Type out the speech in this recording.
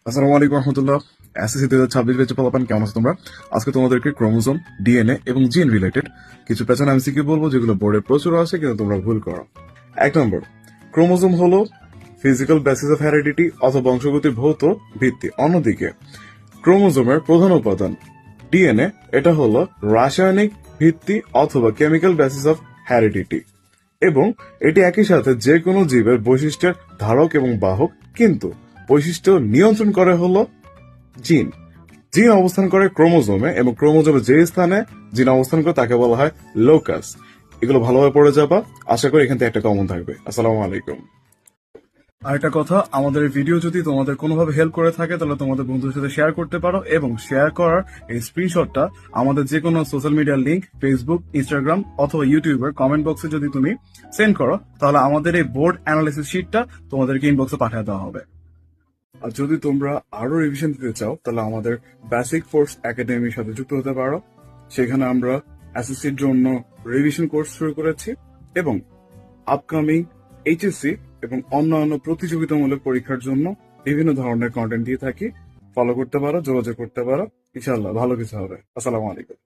আসসালামু আলাইকুম রহমতুল্লাহ। এসএসসি 2026 ব্যাচে পোলাপান, কেমন আছো তোমরা? আজকে তোমাদেরকে ক্রোমোজোম, ডিএনএ এবং জিন রিলেটেড কিছু পেছন এমসিকিউ বলবো, যেগুলো বোর্ডে প্রচুর আসে কিন্তু তোমরা ভুল করো। 1 নম্বর, ক্রোমোজোম হলো ফিজিক্যাল বেসিস অফ হ্যারিডিটি অথবা বংশগতির ভৌত ভিত্তি। অন্যদিকে ক্রোমোজোমের প্রধান উপাদান ডিএনএ, এটা হলো রাসায়নিক ভিত্তি অথবা কেমিক্যাল বেসিস অফ হ্যারিডিটি, এবং এটি একই সাথে যে কোনো জীবের বৈশিষ্ট্যের ধারক এবং বাহক, কিন্তু বৈশিষ্ট্য নিয়ন্ত্রণ করে হলো জিন। জিন অবস্থান করে ক্রোমোজোমে, এবং ক্রোমোজোমে যে স্থানে জিন অবস্থান করে তাকে বলা হয় লোকাস। এগুলো ভালোভাবে পড়ে যাবা, আশা করি এখান থেকে একটা কমন থাকবে। আসসালামু আলাইকুম। আরেকটা কথা, আমাদের এই ভিডিও যদি তোমাদের কোনোভাবে হেল্প করে থাকে তাহলে তোমাদের বন্ধুদের সাথে শেয়ার করতে পারো, এবং শেয়ার করার এই স্ক্রিনশটটা আমাদের যে কোনো সোশ্যাল মিডিয়ার লিংক, ফেসবুক, ইনস্টাগ্রাম অথবা ইউটিউবের কমেন্ট বক্সে যদি তুমি সেন্ড করো, তাহলে আমাদের এই বোর্ড অ্যানালিসিস শিটটা তোমাদেরকে ইনবক্সে পাঠিয়ে দেওয়া হবে। আর যদি তোমরা আরো রিভিশন দিতে চাও তাহলে আমাদের বেসিক ফোর্স একাডেমির সাথে যুক্ত হতে পারো। সেখানে আমরা এসএসসির জন্য রিভিশন কোর্স শুরু করেছি, এবং আপকামিং এইচএসসি এবং অন্যান্য প্রতিযোগিতামূলক পরীক্ষার জন্য বিভিন্ন ধরনের কন্টেন্ট দিয়ে থাকি। ফলো করতে পারো, যোগাযোগ করতে পারো, ইনশাআল্লাহ ভালো কিছু হবে। আসসালামু আলাইকুম।